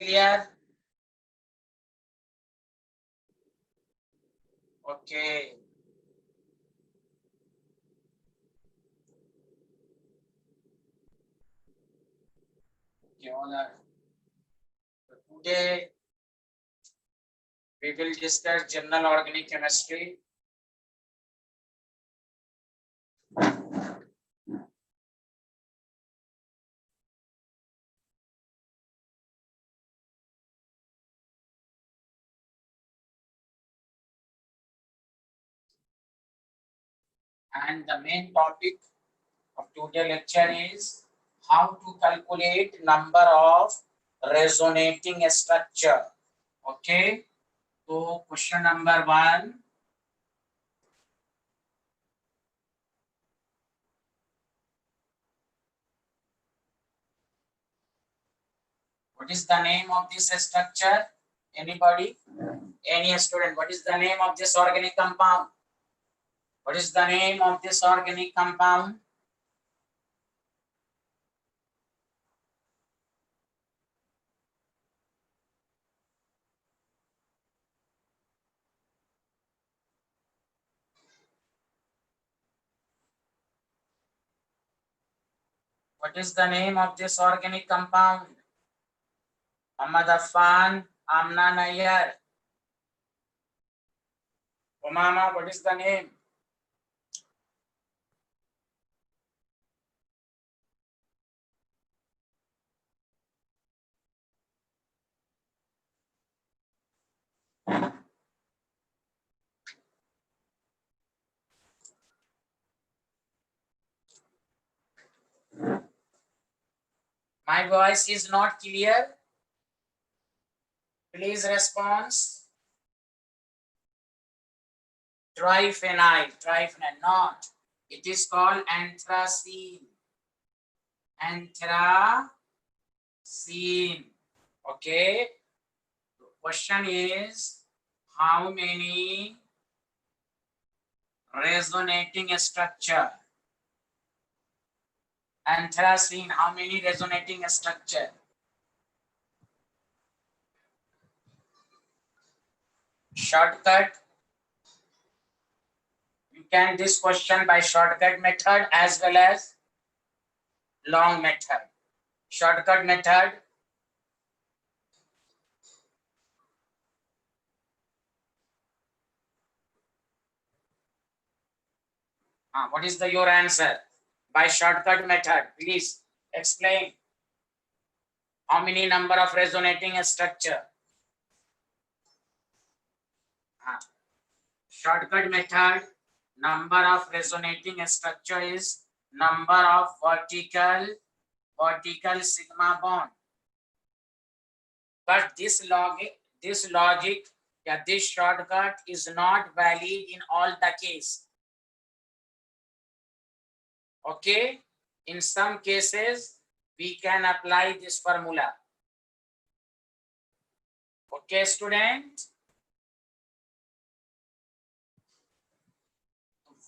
Clear? Okay. Okay, all right. So today we will discuss general organic chemistry. And the main topic of today's lecture is how to calculate number of resonating structure. Okay. So question number 1. What is the name of this structure? Anybody? Any student? What is the name of this organic compound? What is the name of this organic compound? What is the name of this organic compound? Muhammad Affan, Amna Nayyar. Umama, what is the name? My voice is not clear. Please respond. Triphenyl, not. It is called anthracene. Anthracene. Okay. The question is, how many resonating structure? Anthracene, how many resonating structure? Shortcut. You can this question by shortcut method as well as long method. Shortcut method. What is your answer? By shortcut method, please explain. How many number of resonating structure? Shortcut method, number of resonating structure is number of vertical sigma bond. But this logic, this shortcut is not valid in all the case. Okay, in some cases we can apply this formula. Okay, student.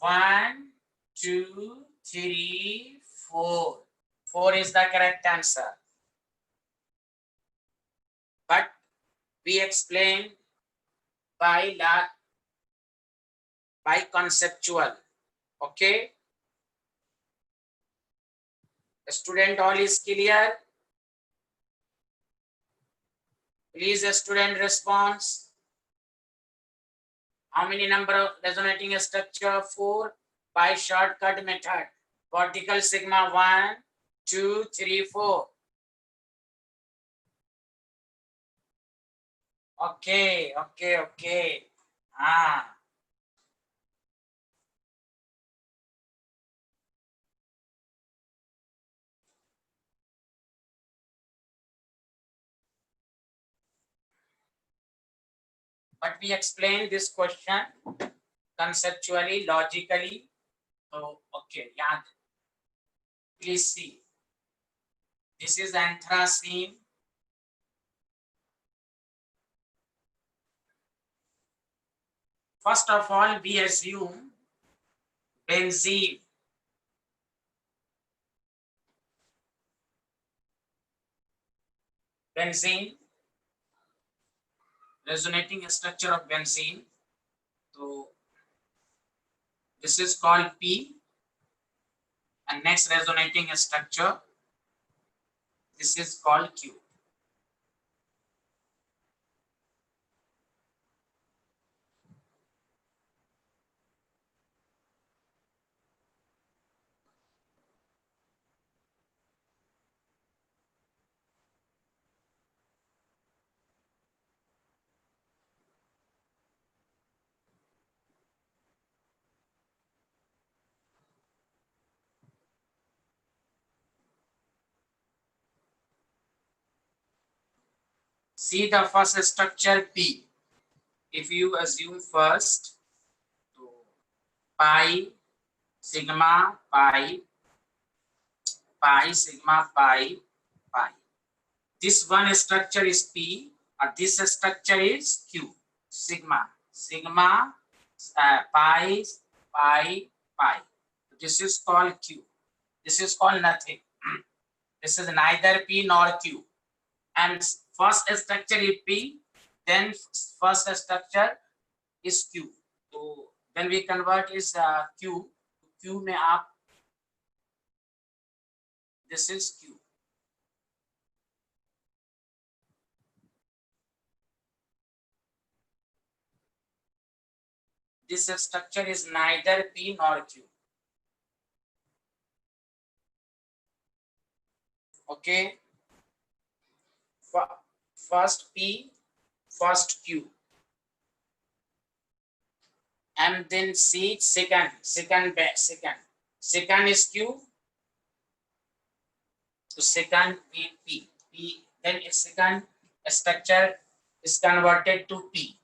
1, 2, 3, 4. 4 is the correct answer. But we explain by conceptual. Okay. The student all is clear. Please a student response. How many number of resonating structure? 4 by shortcut method. Vertical sigma 1, 2, 3, 4. Okay. But we explain this question conceptually, logically. So, okay, yeah. Please see. This is anthracene. First of all, we assume benzene. Benzene. resonating structure of benzene. So this is called P, and next resonating structure, this is called Q. See the first structure P. If you assume first, so pi, sigma, pi, pi, sigma, pi, pi. This one structure is P, or this structure is Q. Sigma, sigma, pi, pi, pi. This is called Q. This is called nothing. This is neither P nor Q. And first structure is P, then first structure is Q. So when we convert is Q, Q में आप, this is Q. This structure is neither P nor Q. Okay. First P, first Q, and then C, second is Q, so second P, then its second structure is converted to P.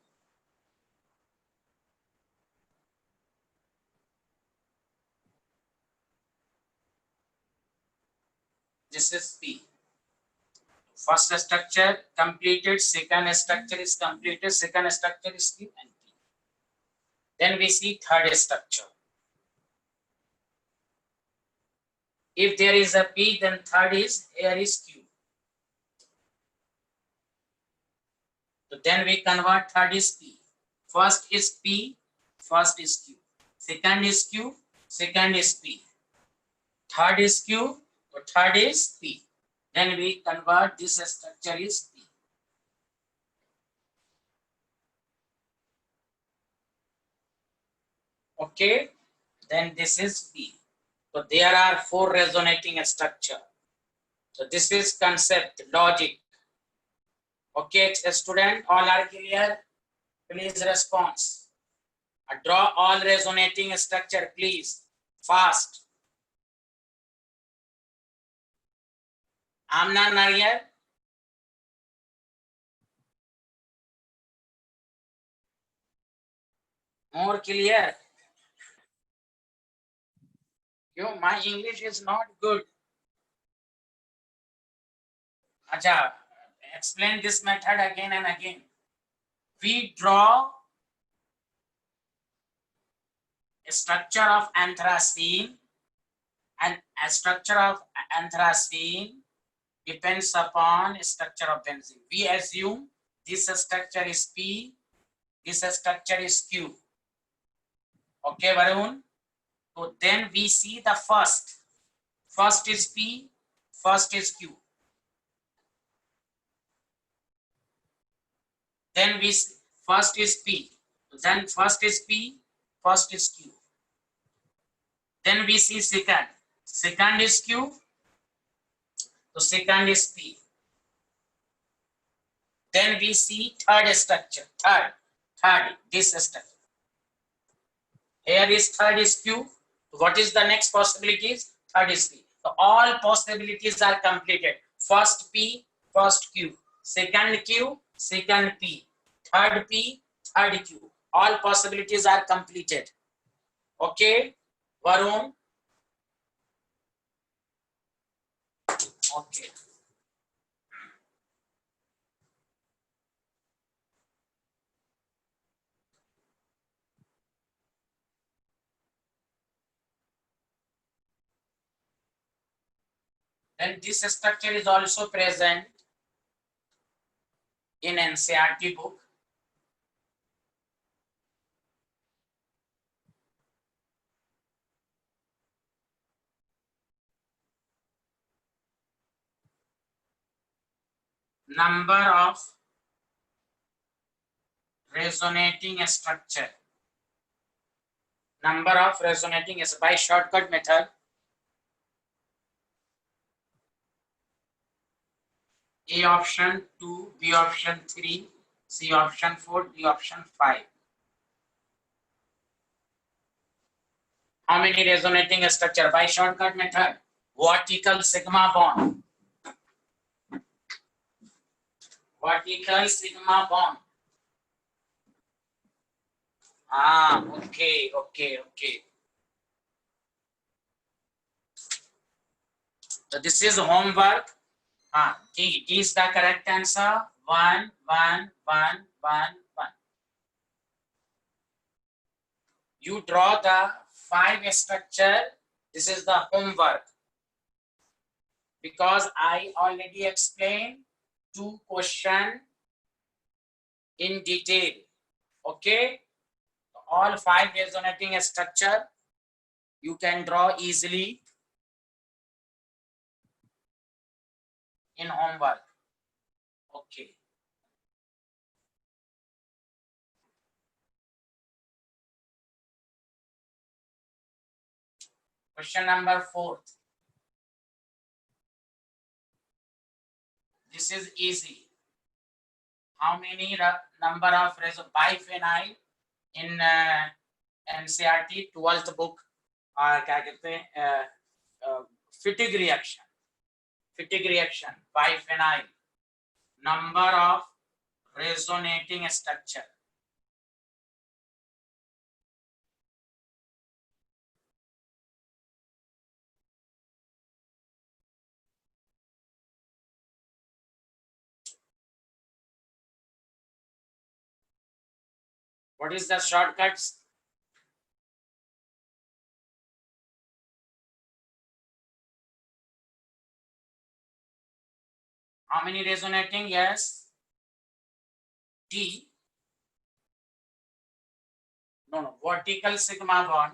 This is P. First structure completed, second structure is completed, second structure is Q and P. Then we see third structure. If there is a P, then third is, here is Q. So then we convert third is P. First is P, first is Q. Second is Q, second is P. Third is Q, so third is P. Then we convert this structure is P. Okay, then this is P. So there are 4 resonating structure. So this is concept, logic. Okay, student, all are clear? Please response. Draw all resonating structure, please. Fast. Amna Nair. More clear. My English is not good. Acha, explain this method again and again. We draw a structure of anthracene, and a structure of anthracene depends upon a structure of benzene. We assume this structure is P, this structure is Q. Okay, Varun? So then we see the first. First is P, first is Q. Then we see first is P, then first is P, first is Q. Then we see second. Second is Q, so second is P. Then we see third structure. Third, this structure. Here is third is Q. What is the next possibilities? Third is P. So all possibilities are completed. First P, first Q. Second Q, second P. Third P, third Q. All possibilities are completed. Okay, Varun? Okay. Then this structure is also present in NCERT book. number of resonating structure. Number of resonating is by shortcut method. A option 2, B option 3, C option 4, D option 5. How many resonating structure by shortcut method? Vertical sigma bond. Vertical sigma bond. Okay. So this is homework. D is the correct answer. 1, 1, 1, 1, 1. You draw the 5 structure. This is the homework. Because I already explained 2 questions in detail. Okay. All 5 resonating structure you can draw easily in homework. Okay. Question number 4. This is easy. How many number of biphenyl in NCERT 12th book क्या कहते हैं Fittig reaction biphenyl, number of resonating structure. What is the shortcuts? How many resonating? Yes. D. No. Vertical sigma bond.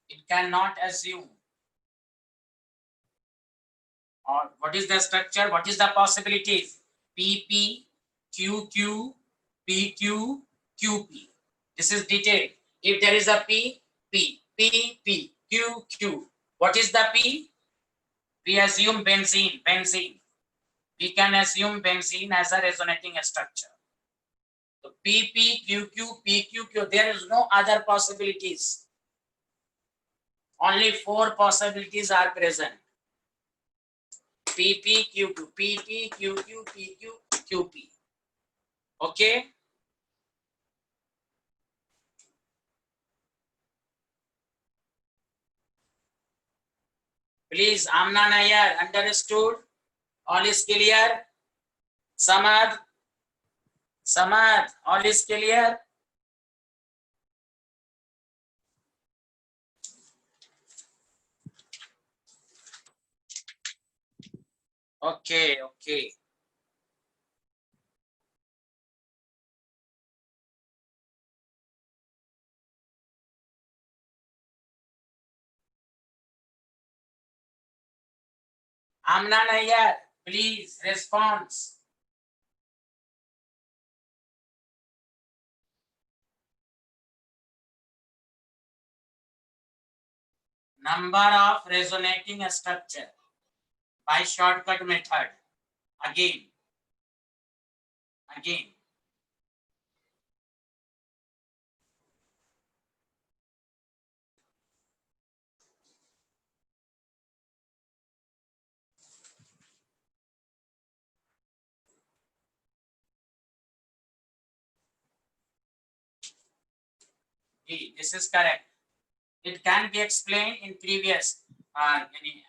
It cannot assume. Or what is the structure? What is the possibilities? PP, QQ, PQ, QP. This is detailed. If there is a P, P, P, P, Q, Q. What is the P? We assume benzene. We can assume benzene as a resonating structure. So PP, QQ, PQ, there is no other possibilities. Only 4 possibilities are present. PP, QQ, PP, QQ, PQ, QP. Okay? Please, Amna Nair, understood? All is clear? Samad, all is clear? Okay. Amna Nair, please respond. Number of resonating structure by shortcut method. Again. D, this is correct. It can be explained in previous,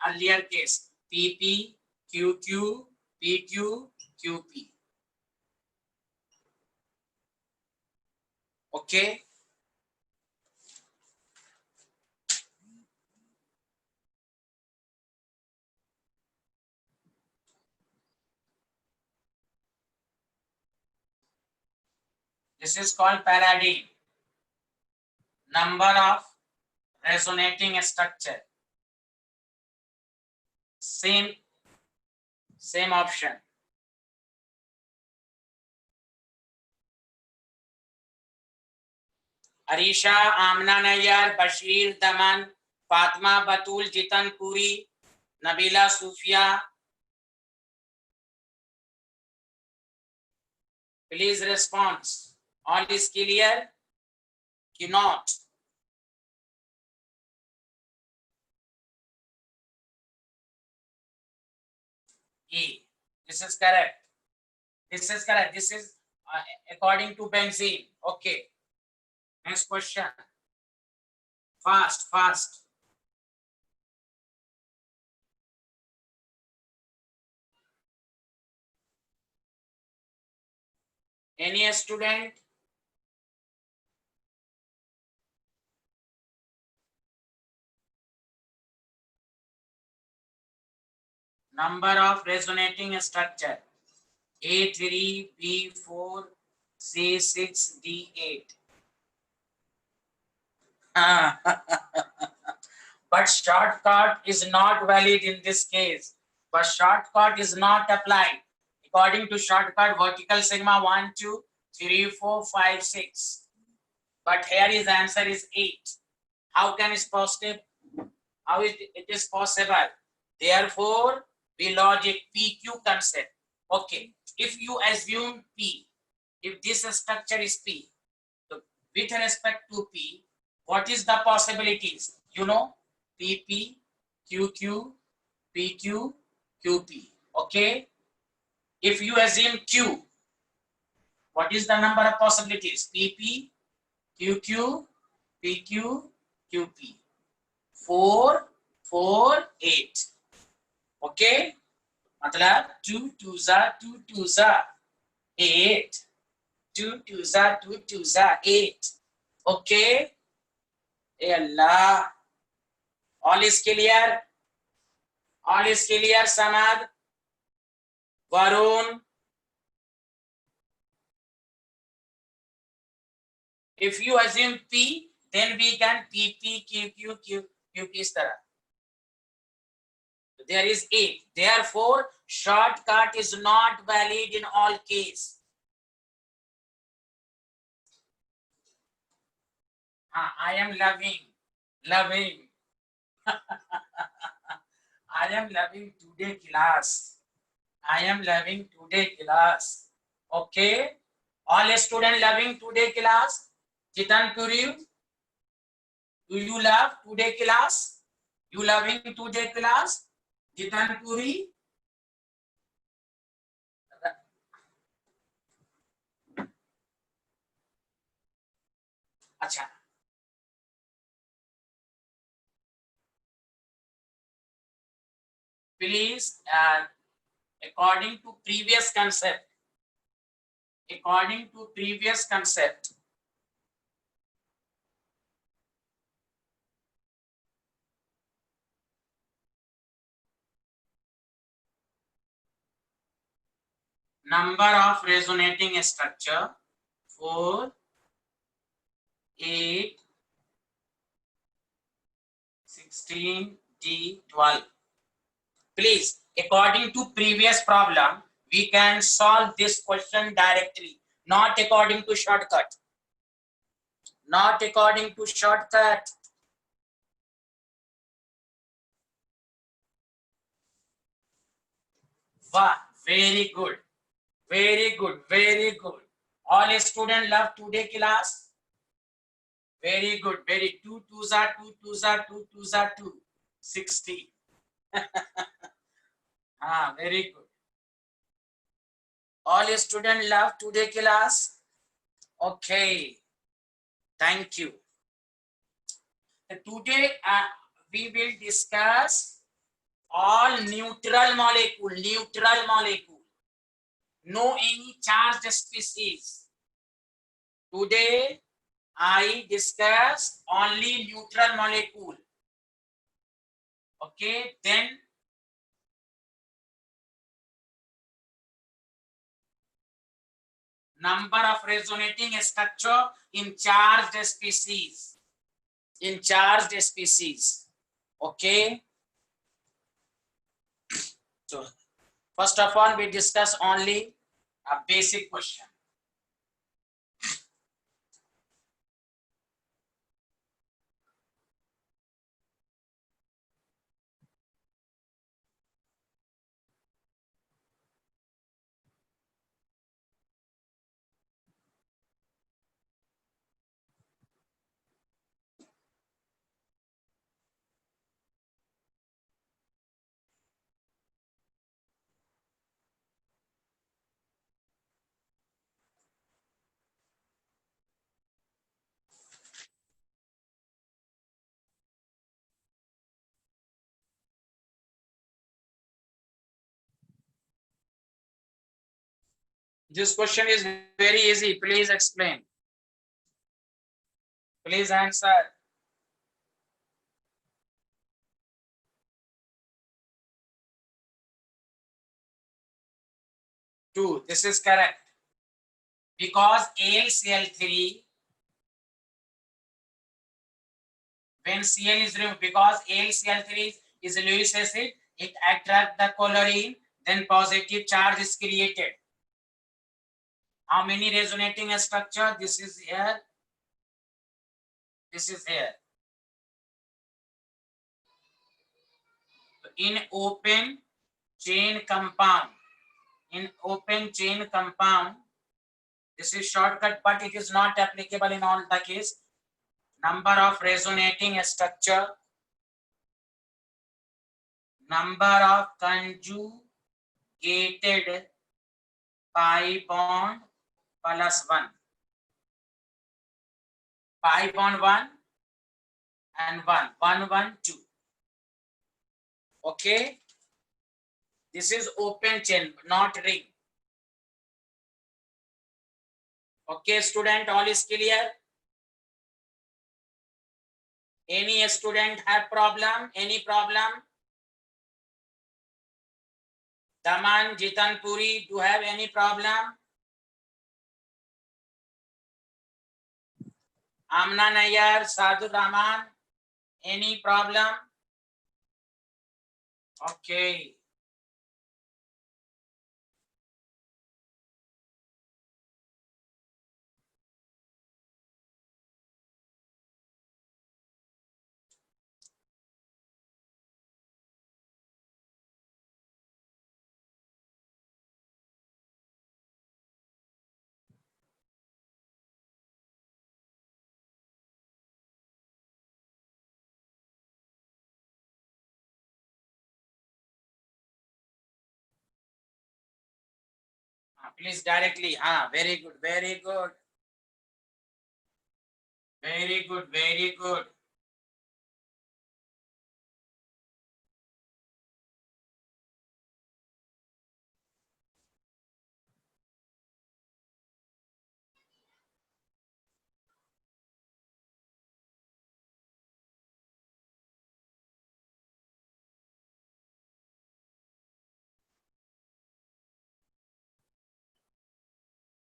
earlier case. PP, QQ, PQ, QP. Okay. This is called paradigm. Number of resonating structure. Same Same option. Arisha, Amna Nayyar, Bashir Daman, Fatma Batul, Jitan Puri, Nabila Sufia. Please respond. All is clear? Cannot. E. This is correct. This is correct. This is according to benzene. Okay. Next question. Fast, fast. Any student? Number of resonating structure. A3, B4, C6, D8. But shortcut is not valid in this case. But shortcut is not applied. According to shortcut, vertical sigma 1, 2, 3, 4, 5, 6. But here his answer is 8. How can it possible? How it is possible? Therefore, we logic PQ concept. Okay, if you assume P, if this structure is P, so with respect to P, what is the possibilities? You know, PP, QQ, PQ, QP. Okay, if you assume Q, what is the number of possibilities? PP, QQ, PQ, QP. 4, 4, 8. Okay, मतलब 2 2s are 2 2s are 8. 2 2s are 2 2s are 8. Okay. Hey Allah. All is clear. All is clear, Samad. Varun. If you assume P, then we can PP, QQ, QP is तरह. There is 8. Therefore, shortcut is not valid in all cases. I am loving. I am loving today class. I am loving today class. Okay. All students loving today class. Jitan Puri, do you love today class? You loving today class? Jitan Puri. Acha. Please, according to previous concept, number of resonating structure 4, 8, 16, D, 12. Please, according to previous problem, we can solve this question directly, not according to shortcut. Not according to shortcut. Wow, very good. Very good. Very good. All students love today class. Very good. Very 2 2s are 2 2s are 2 2s are 2. 60. Very good. All students love today class. Okay. Thank you. Today we will discuss all neutral molecule. No any charged species. Today I discuss only neutral molecule. Okay, then number of resonating structure in charged species. Okay. So First of all, we discuss only a basic question. This question is very easy. Please explain. Please answer. 2. This is correct. Because AlCl3, when Cl is removed, because AlCl3 is Lewis acid, it attracts the chlorine, then positive charge is created. How many resonating structure? This is here. This is here. In open chain compound, this is shortcut, but it is not applicable in all the case. Number of resonating structure, number of conjugated pi bond plus 1. Pi bond 1 and 1, 1, 1, 2. Okay. This is open chain, not ring. Okay, student, all is clear? Any student have problem? Any problem? Daman, Jitan Puri, do you have any problem? Amna Nayar, Sadhu Rahman, any problem? Okay. Please directly. Very good, very good. Very good, very good.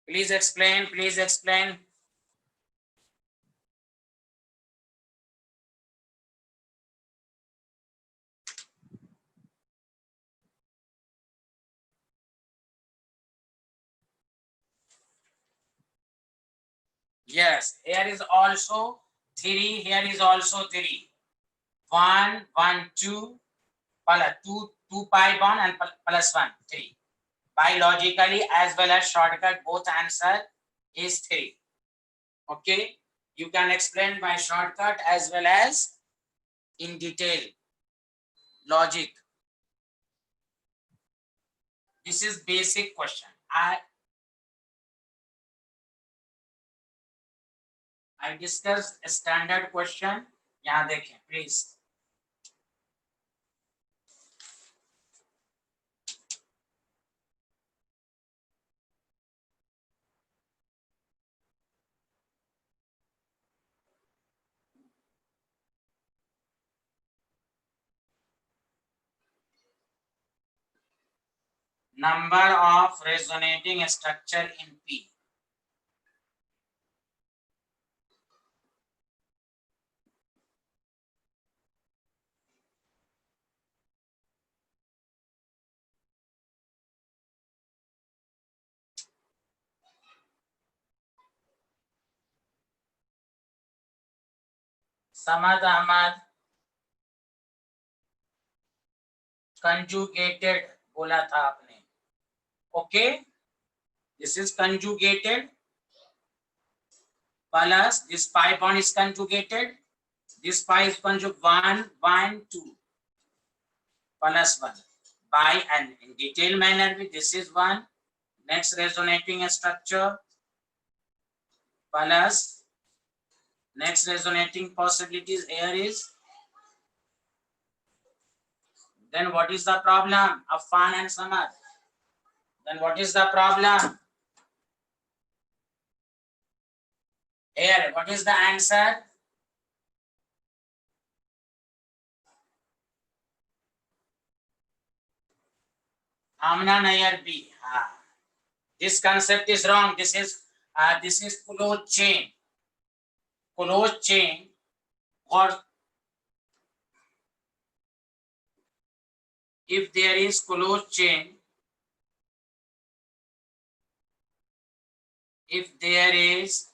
Please explain, please explain. Yes, here is also 3, here is also 3. 1, 1, 2, plus 2 pi bond and plus 1, 3. Biologically as well as shortcut, both answer is 3. Okay, you can explain by shortcut as well as in detail, logic. This is basic question. I discussed a standard question. यहाँ देखें please. Number of resonating structure in P. Samad Ahmad, conjugated बोला था आपने. Okay, this is conjugated plus this pi bond is conjugated. This pi is conjugated 1, 1, 2 plus 1 by, and in detailed manner this is 1. Next resonating structure plus next resonating possibilities here is. Then what is the problem? Affan and Samad. Then what is the problem? Here, what is the answer? Amna Nair B. This concept is wrong. This is closed chain. Closed chain, or if there is closed chain, if there is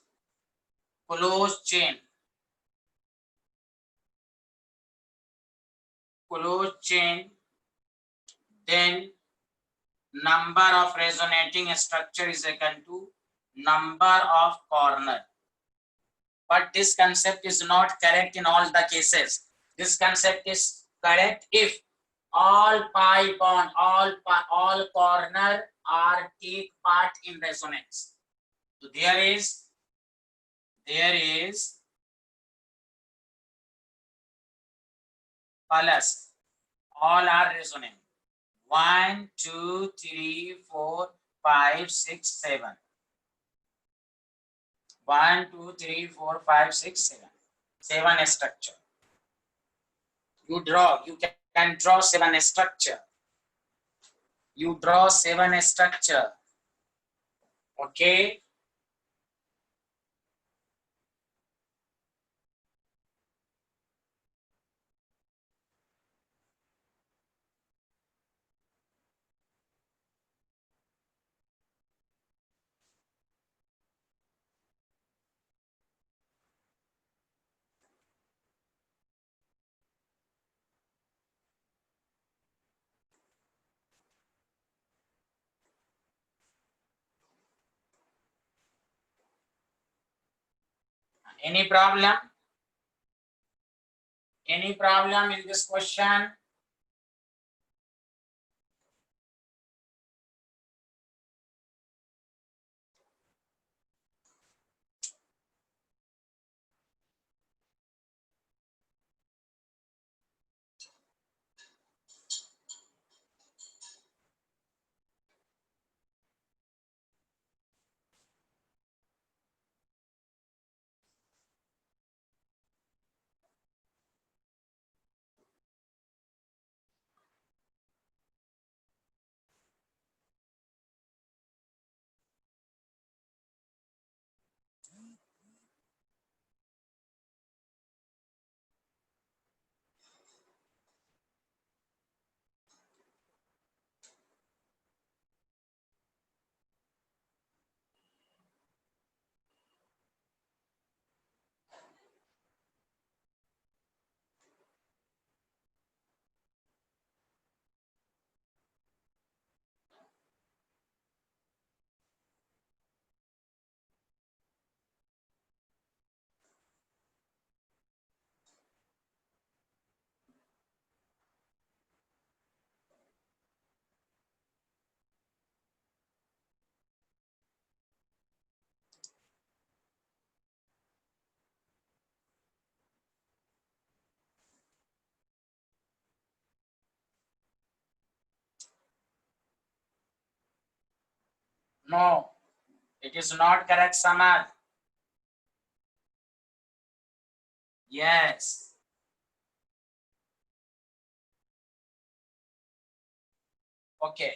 closed chain, then number of resonating structure is equal to number of corner. But this concept is not correct in all the cases. This concept is correct if all pi bond, all corner are take part in resonance. So there is plus all are resonant. 1, 2, 3, 4, 5, 6, 7. 1, 2, 3, 4, 5, 6, 7. 7 structure. You can draw 7 structure. You draw 7 structure. Okay. Any problem? Any problem in this question? No, it is not correct, Samad. Yes. Okay.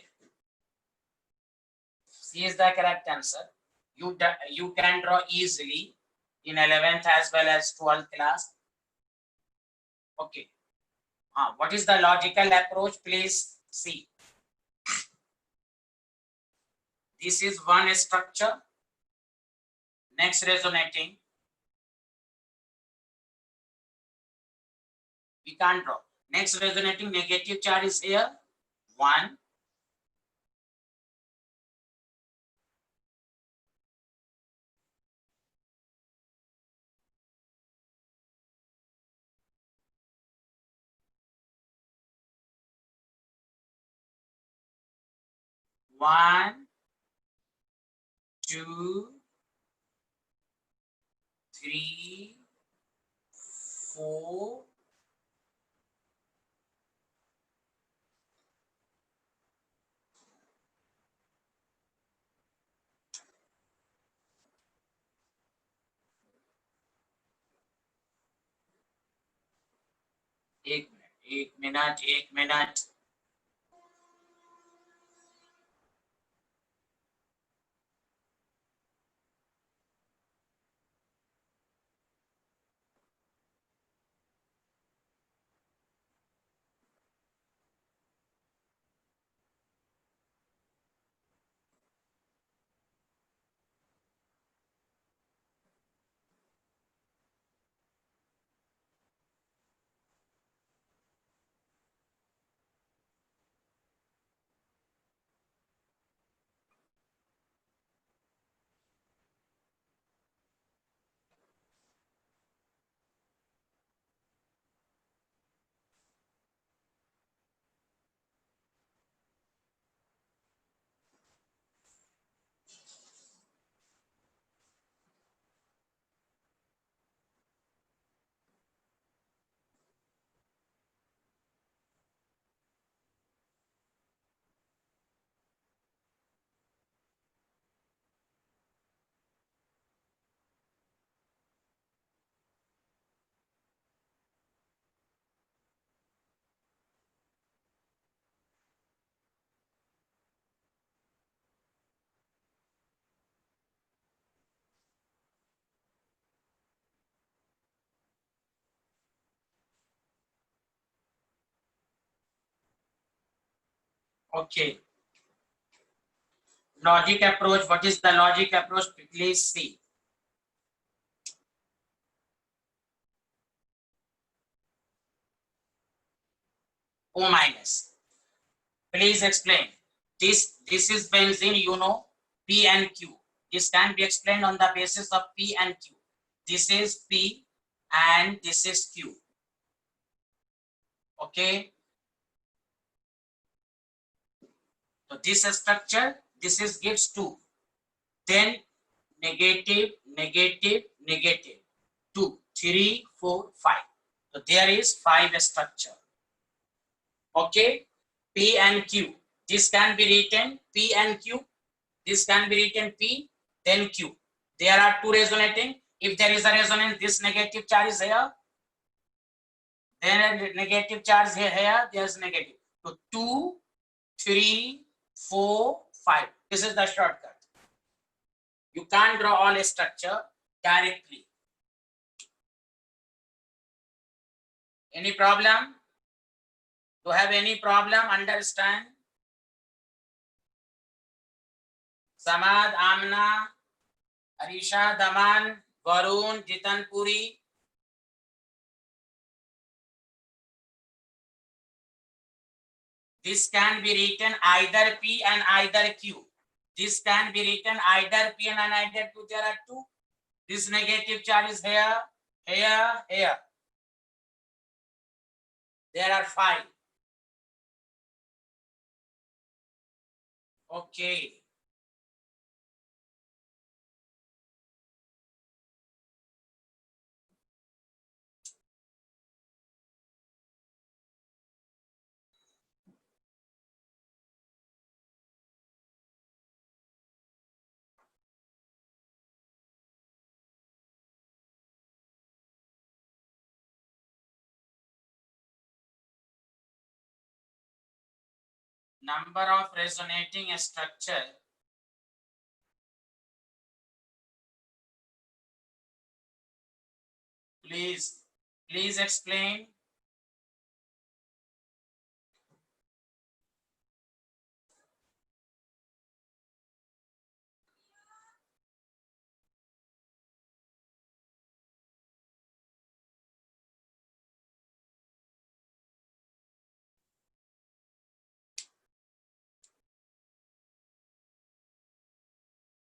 C is the correct answer. You can draw easily in 11th as well as 12th class. Okay. What is the logical approach? Please see. This is one structure. Next resonating. We can't draw. Next resonating negative charge is here. 1. One, 2, 3, 4. एक minute. Okay. Logic approach. What is the logic approach? Please see. O minus. Please explain. This is benzene, you know, P and Q. This can be explained on the basis of P and Q. This is P and this is Q. Okay. So this structure, this is gives 2. Then negative, negative, negative. 2, 3, 4, 5. So there is 5 structure. Okay. P and Q. This can be written P and Q. This can be written P, then Q. There are 2 resonating. If there is a resonance, this negative charge is here. Then a negative charge here, there is negative. So 2, 3, 4, 5. This is the shortcut. You can't draw all structure directly. Any problem? Do you have any problem? Understand? Samad, Amna, Arisha, Daman, Varun, Jitanpuri. This can be written either P and either Q. This can be written either P and either Q. There are 2. This negative charge is here, here, here. There are 5. Okay. Number of resonating structure. Please explain.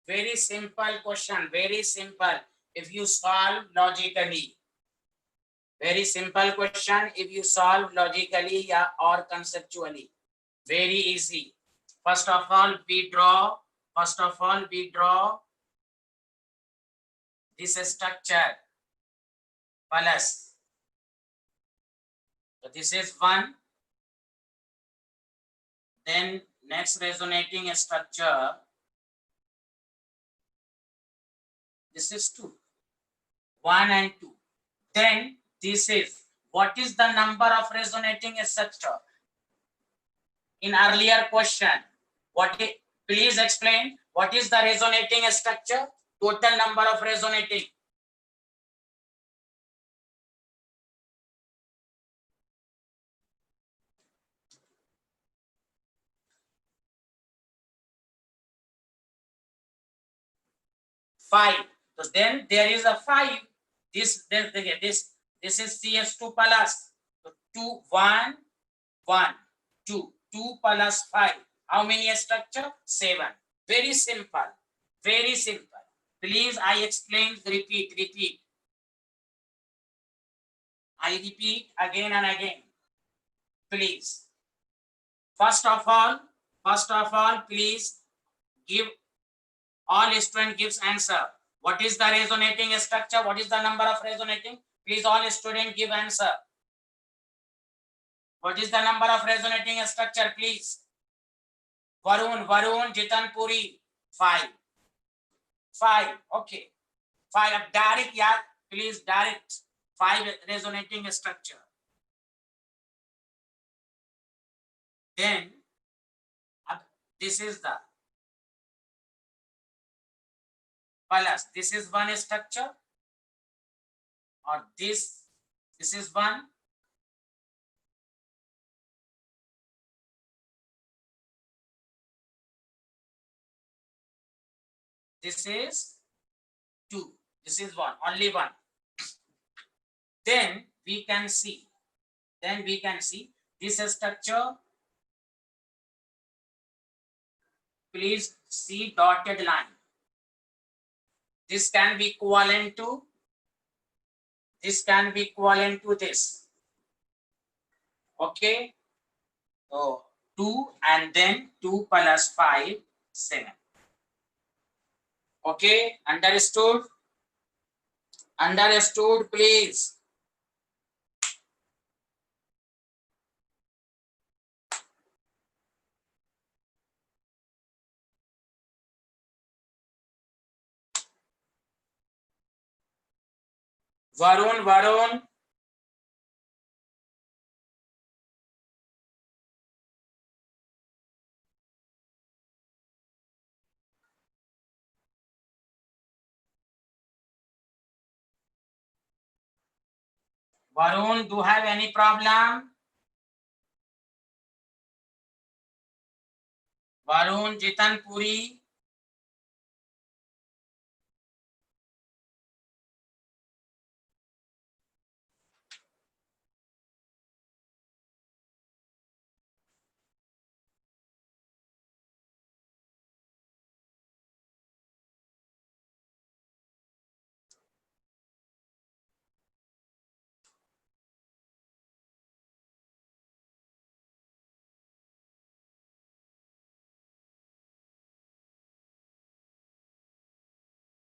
Very simple question, very simple. If you solve logically, very simple question. If you solve logically or conceptually, very easy. First of all, we draw. First of all, we draw this structure plus. So this is one. Then next resonating structure. This is two. 1 and 2. Then this is, what is the number of resonating structure? In earlier question, what is, please explain what is the resonating structure? Total number of resonating. Five. So then there is a 5. This is CS2 plus. So 2 1 1 2 2 plus 5. How many structure? 7. Very simple. Very simple. Please, I explain. Repeat. I repeat again and again. Please. First of all, please give, all student gives answer. What is the resonating structure? What is the number of resonating? Please, all student give answer. What is the number of resonating structure? Please. Varun, Jitanpuri, 5. 5. Okay. 5. Direct, yeah. Please, direct. 5 resonating structure. Then this is the plus. This is one structure, or this is one. This is 2. This is 1. Only 1. Then we can see. This structure. Please see dotted line. This can be equivalent to. This can be equivalent to this. Okay. So 2 and then 2 plus 5, 7. Okay. Understood? Understood, please. Varun. Varun, do you have any problem? Varun, Jitanpuri.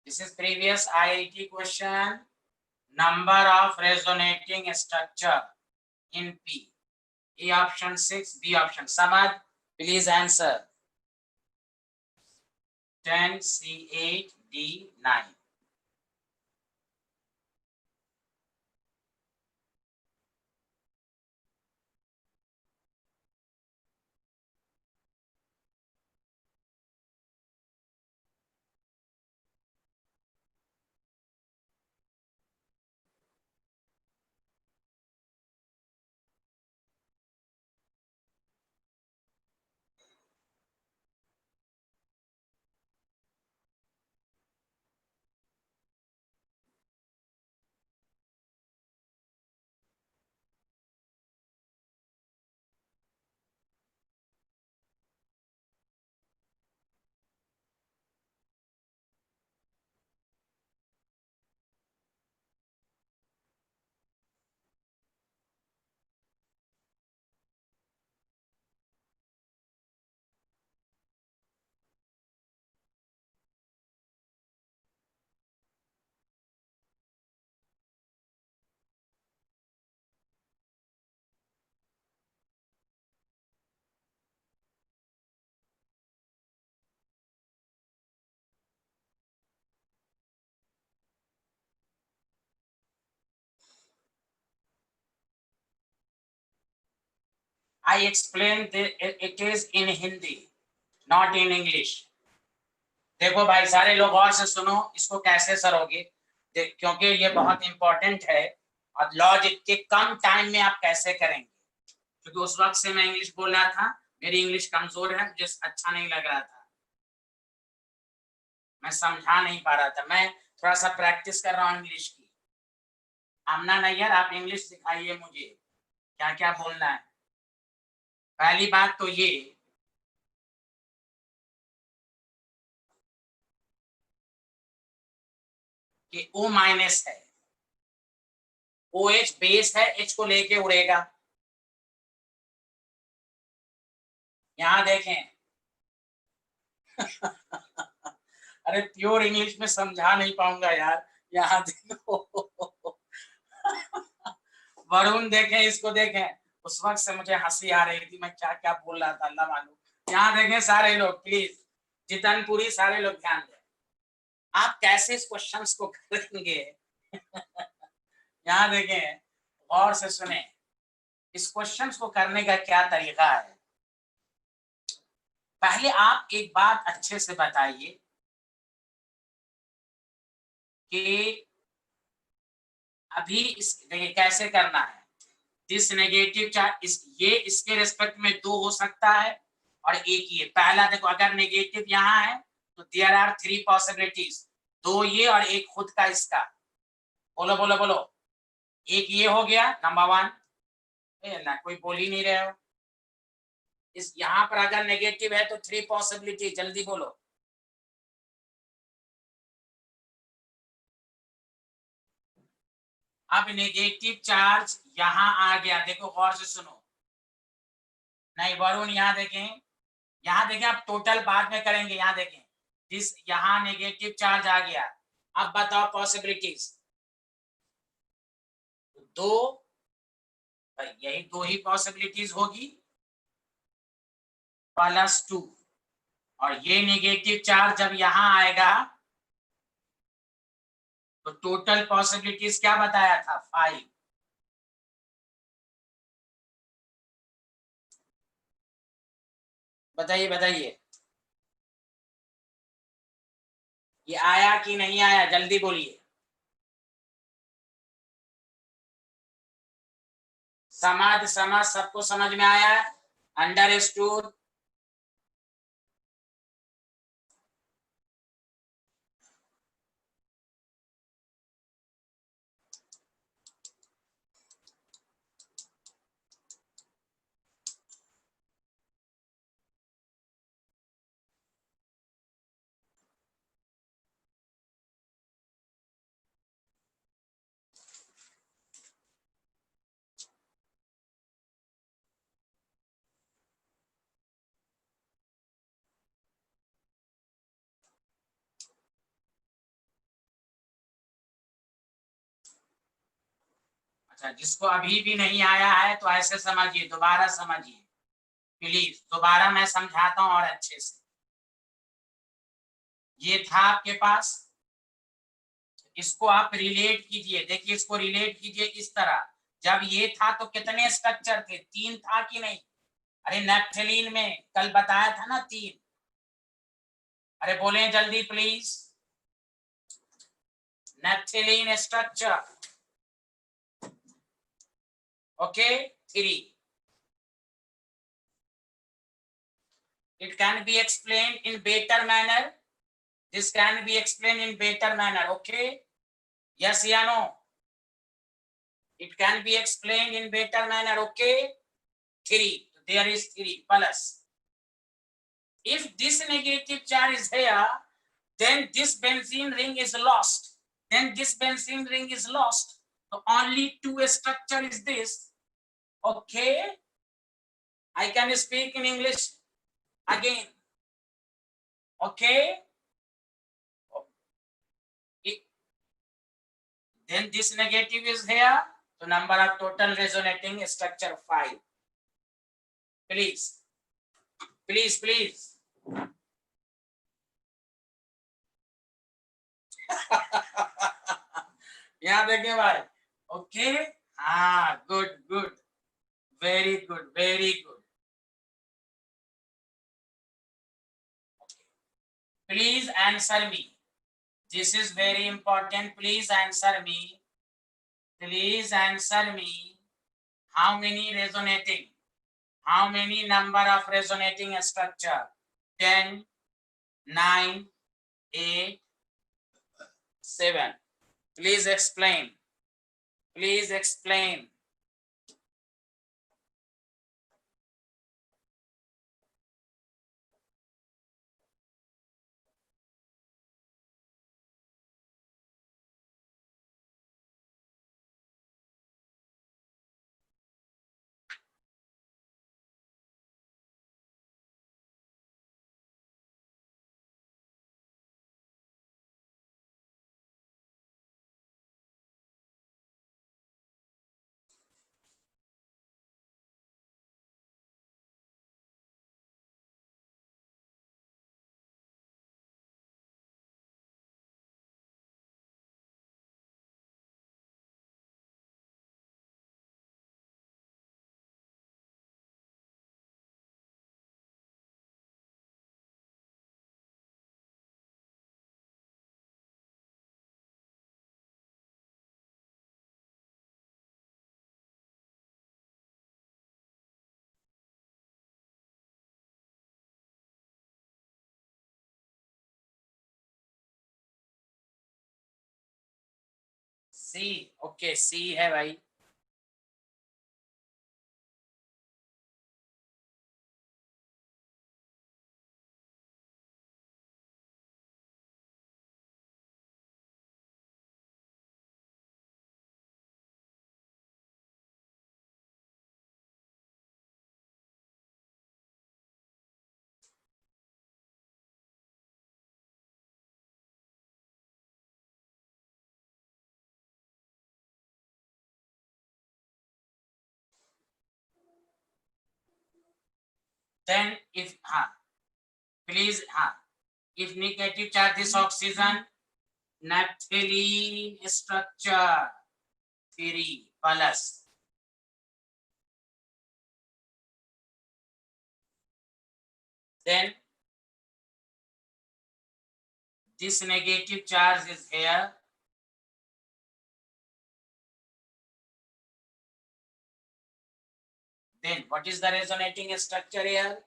This is previous IIT question. Number of resonating structure in P. A option 6, B option. Samad, please answer. 10, C8, D 9. I explained it is in Hindi, not in English. देखो भाई सारे लोग और से सुनो, इसको कैसे सरोगे, क्योंकि ये बहुत इंपॉर्टेंट है। और लॉजिक के कम टाइम में आप कैसे करेंगे, क्योंकि उस वक्त से मैं इंग्लिश बोल रहा था, मेरी इंग्लिश कमजोर है, मुझे अच्छा नहीं लग रहा था, मैं समझा नहीं पा रहा था, मैं थोड़ा सा प्रैक्टिस कर रहा हूँ इंग्लिश की। आमना नैयर, आप इंग्लिश सिखाइए मुझे क्या क्या बोलना है। पहली बात तो ये कि O माइनस है, OH बेस है, H को लेके उड़ेगा। यहां देखें अरे प्योर इंग्लिश में समझा नहीं पाऊंगा यार, यहाँ देखो वरुण देखें, इसको देखें, उस वक्त से मुझे हंसी आ रही थी, मैं क्या क्या बोल रहा था अल्लाह मालूम। यहाँ देखें सारे लोग, प्लीज जितनपुरी सारे लोग ध्यान दें, आप कैसे इस क्वेश्चंस को करेंगे यहाँ देखें, गौर से सुने, इस क्वेश्चंस को करने का क्या तरीका है। पहले आप एक बात अच्छे से बताइए कि अभी इस देखिए कैसे करना है। दिस नेगेटिव चार्ज, ये इसके रिस्पेक्ट में 2 हो सकता है और एक ये। पहला देखो, अगर नेगेटिव यहाँ है तो देयर आर 3 पॉसिबिलिटीज, 2 ये और एक खुद का इसका। बोलो बोलो बोलो, एक ये हो गया नंबर 1, ना कोई बोल ही नहीं रहे हो। इस यहाँ पर अगर नेगेटिव है तो 3 पॉसिबिलिटी, जल्दी बोलो। अब नेगेटिव चार्ज यहाँ आ गया, देखो गौर से सुनो, नहीं वरुण यहाँ देखें, यहाँ देखें, आप टोटल बाद में करेंगे। यहाँ देखें, दिस यहाँ नेगेटिव चार्ज आ गया। अब बताओ पॉसिबिलिटीज, 2, यही 2 ही पॉसिबिलिटीज होगी, +2। और ये नेगेटिव चार्ज जब यहाँ आएगा तो टोटल पॉसिबिलिटीज क्या बताया था, 5। बताइए बताइए, ये आया कि नहीं आया, जल्दी बोलिए। समझ सबको समझ में आया, अंडरस्टूड। अच्छा, जिसको अभी भी नहीं आया है तो ऐसे समझिए, दोबारा समझिए प्लीज, दोबारा मैं समझाता हूं और अच्छे से। ये था आपके पास, इसको आप रिलेट कीजिए, देखिए इसको रिलेट कीजिए इस तरह। जब ये था तो कितने स्ट्रक्चर थे, 3 था कि नहीं। अरे नेप्थलीन में कल बताया था ना 3। अरे बोले जल्दी please, naphthalene structure, okay 3। It can be explained in better manner. This can be explained in better manner. Okay? Yes, या no? It can be explained in better manner. Okay? 3. There is 3 plus. If this negative charge is here, then this benzene ring is lost. Then this benzene ring is lost. So only 2 structure is this. Okay? I can speak in English again. Okay? Then this negative is here. So number of total resonating structure 5. Please, please, please. यहाँ देखिए भाई, okay, हाँ, good good, very good, very good. Please answer me. This is very important. Please answer me. Please answer me. How many resonating? How many number of resonating structure? 10, 9, 8, 7. Please explain. Please explain. See, okay see है भाई. Then if please if negative charge this oxygen, naphthalene structure 3 plus. Then this negative charge is here. Then what is the resonating structure here?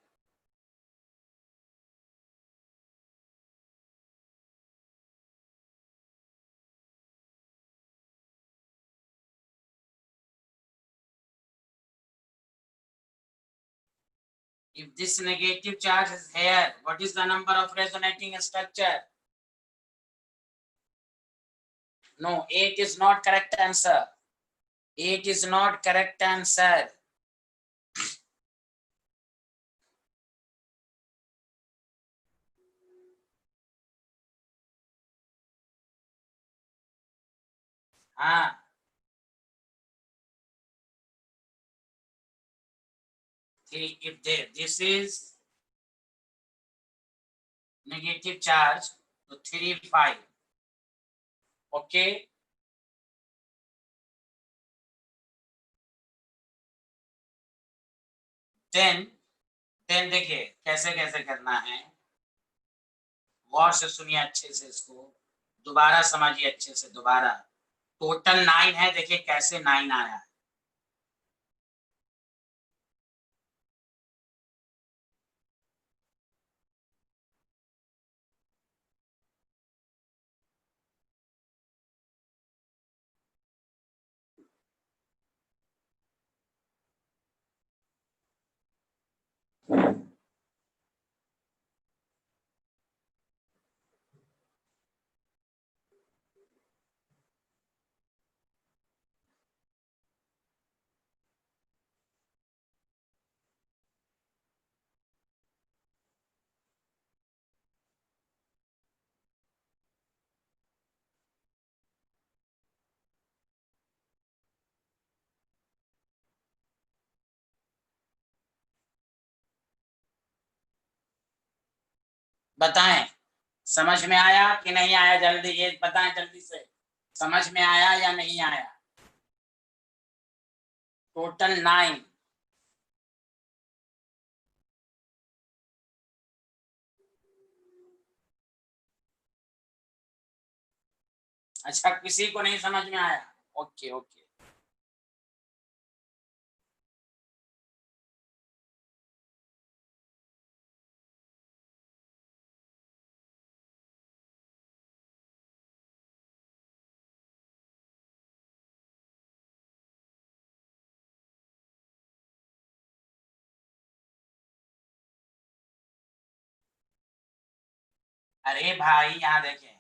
If this negative charge is here, what is the number of resonating structure? No, 8 is not correct answer. 8 is not correct answer. If this is negative charge, so 3, 5. Okay. Then देखिए कैसे कैसे करना है, गौर से सुनिए अच्छे से, इसको दोबारा समझिए अच्छे से. दोबारा टोटल 9 है, देखिए कैसे 9 आया. बताएं समझ में आया कि नहीं आया, जल्दी ये बताएं जल्दी से, समझ में आया या नहीं आया. टोटल 9. अच्छा, किसी को नहीं समझ में आया? Okay okay. अरे भाई यहाँ देखें,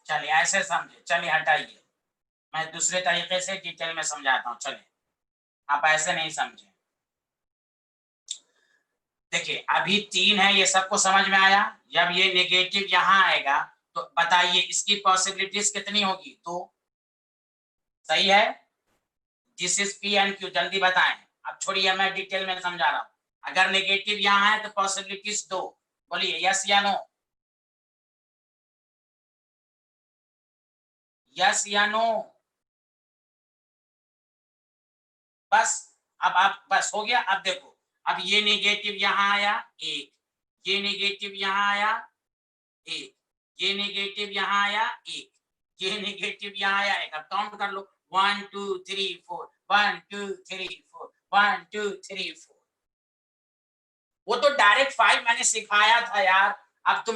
चलिए ऐसे समझे, चलिए हटाइए, मैं दूसरे तरीके से डिटेल में समझाता हूँ। चलिए, आप ऐसे नहीं समझे। देखिए अभी 3 है, ये सबको समझ में आया। जब ये नेगेटिव यहाँ आएगा तो बताइए इसकी पॉसिबिलिटीज कितनी होगी? तो सही है, this is P and Q, जल्दी बताएं। अब छोड़िए, मैं डिटेल में समझा रहा हूं। अगर नेगेटिव यहाँ है तो पॉसिबिलिटीज 2, बोलिए यस या नो, यस या नो। बस, अब आप बस हो गया। अब देखो, अब ये नेगेटिव यहाँ आया एक, ये नेगेटिव यहाँ आया एक, ये नेगेटिव यहाँ आया एक, ये नेगेटिव यहाँ आया एक। अब काउंट कर लो, 1 2 3 4, 1 2 3 4, 1 2 3 4। वो तो डायरेक्ट 5 मैंने सिखाया था यार। अब तुम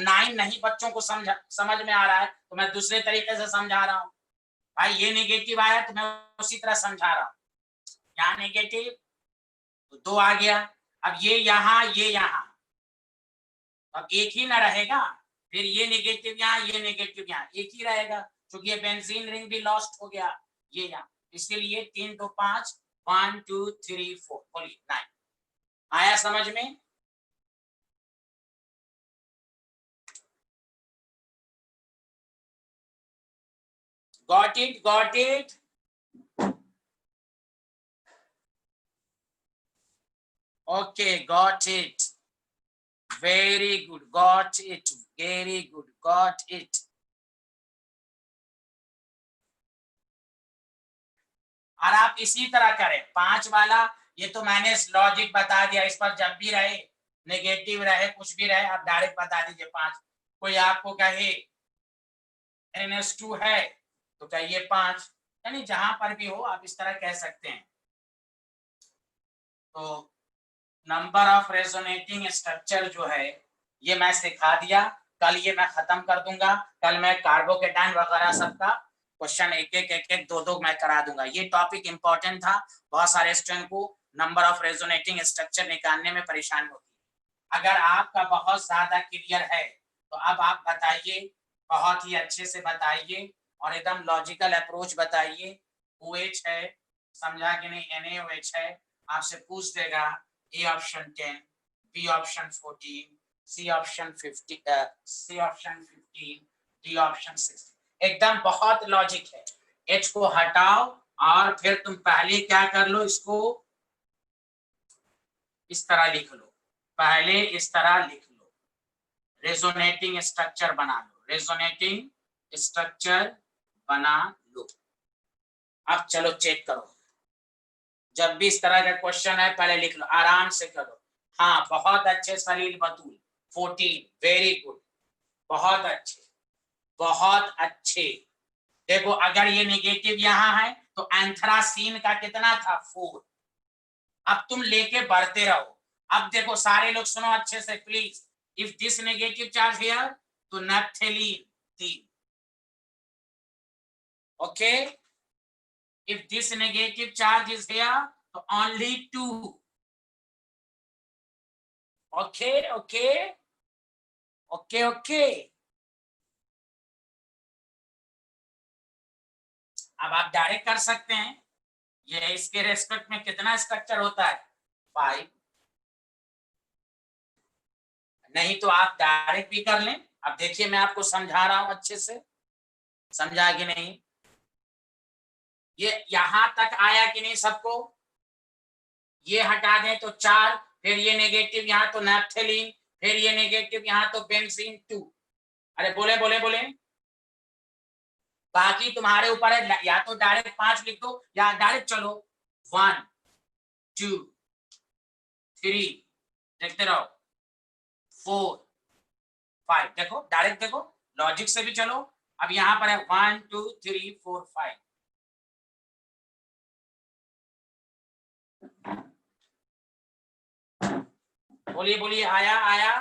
9 नहीं बच्चों को समझ में आ रहा है, तो मैं दूसरे तरीके से समझा रहा हूँ। भाई ये नेगेटिव आया तो मैं उसी तरह समझा रहा हूँ। यहाँ नेगेटिव तो 2 आ गया। अब ये यहाँ, ये यहाँ, अब एक ही ना रहेगा। फिर ये नेगेटिव यहाँ, ये नेगेटिव यहाँ, एक ही रहेगा, क्योंकि ये बेंजीन रिंग भी लॉस्ट हो गया ये यहाँ। इसलिए 3 2 5, 1 2 3 4, बोलिए 9। आया समझ में? Got it, got it. Okay, got it, very good, got it, very good, got it. और आप इसी तरह करें 5 वाला। ये तो मैंने लॉजिक बता दिया, इस पर जब भी रहे नेगेटिव रहे कुछ भी रहे आप डायरेक्ट बता दीजिए 5। कोई आपको कहे NH2 है तो कहिए 5, यानी जहां पर भी हो आप इस तरह कह सकते हैं। तो नंबर ऑफ रेजोनेटिंग स्ट्रक्चर जो है ये मैं सिखा दिया। कल ये मैं खत्म कर दूंगा। कल मैं कार्बोकेटाइन वगैरह सबका क्वेश्चन एक एक दो दो मैं करा दूंगा। ये टॉपिक इंपॉर्टेंट था, बहुत सारे स्टूडेंट को नंबर ऑफ रेजोनेटिंग स्ट्रक्चर निकालने में परेशानी होती है। अगर आपका बहुत ज्यादा क्लियर है तो अब आप बताइए, बहुत ही अच्छे से बताइए और एकदम लॉजिकल अप्रोच बताइए। OH है, समझा कि नहीं? NaOH है, आपसे पूछ देगा A option 10, B option 14, C option 50, C option 15, D option 16। एकदम बहुत लॉजिक है। H को हटाओ और फिर तुम पहले क्या कर लो, इसको इस तरह लिख लो, पहले इस तरह लिख लो, रेजोनेटिंग स्ट्रक्चर बना लो, रेजोनेटिंग स्ट्रक्चर बना लो। अब चलो चेक करो, जब भी इस तरह का क्वेश्चन है पहले लिख लो, आराम से करो। हाँ बहुत अच्छे सलील बतूल, 14, वेरी गुड, बहुत अच्छे, बहुत अच्छे। देखो अगर ये नेगेटिव यहाँ है तो एंथ्रासीन का कितना था? 4। अब तुम लेके बढ़ते रहो। अब देखो सारे लोग सुनो अच्छे से please, if this negative charge here तो naphthalene 3, okay. If this negative charge is here तो only 2, okay okay okay okay. अब आप डायरेक्ट कर सकते हैं, ये इसके रेस्पेक्ट में कितना स्ट्रक्चर होता है? 5। नहीं तो आप डायरेक्ट भी कर लें। अब देखिए मैं आपको समझा रहा हूं अच्छे से, समझा कि नहीं? ये यहां तक आया कि नहीं सबको? ये हटा दें तो 4, फिर ये नेगेटिव यहाँ तो नैप्थेलीन, फिर ये नेगेटिव यहाँ तो बेंजीन 2। अरे बोले बोले बोले, बाकी तुम्हारे ऊपर है, या तो डायरेक्ट 5 लिख दो या डायरेक्ट चलो 1 2 3 देखते रहो 4 5 देखो डायरेक्ट देखो लॉजिक से भी चलो। अब यहां पर है 1 2 3 4 5 बोलिए बोलिए आया आया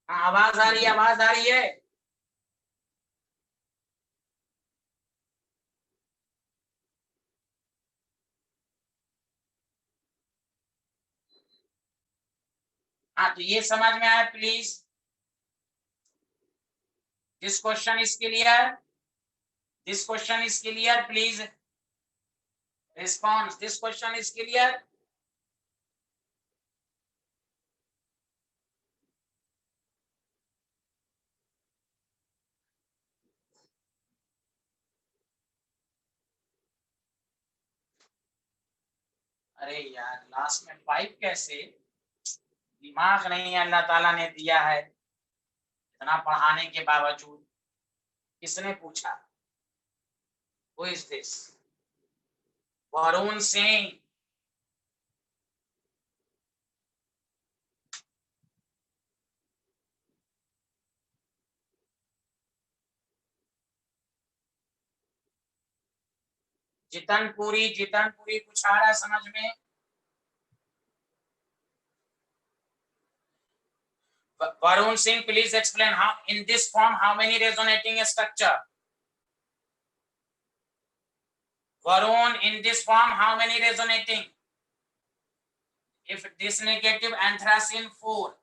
आवाज आ रही है आवाज आ रही है। हाँ तो ये समझ में आया please. This question is clear this question is clear please response this question is clear. अरे यार लास्ट में 5 कैसे? दिमाग नहीं अल्लाह ताला ने दिया है इतना पढ़ाने के बावजूद। किसने पूछा? Who is this? Varun Singh. जितन पूरी कुछ आ रहा है समझ में? Varun Singh, please explain how in this form how many resonating structure? Varun, in this form how many resonating? If this negative anthracene 4,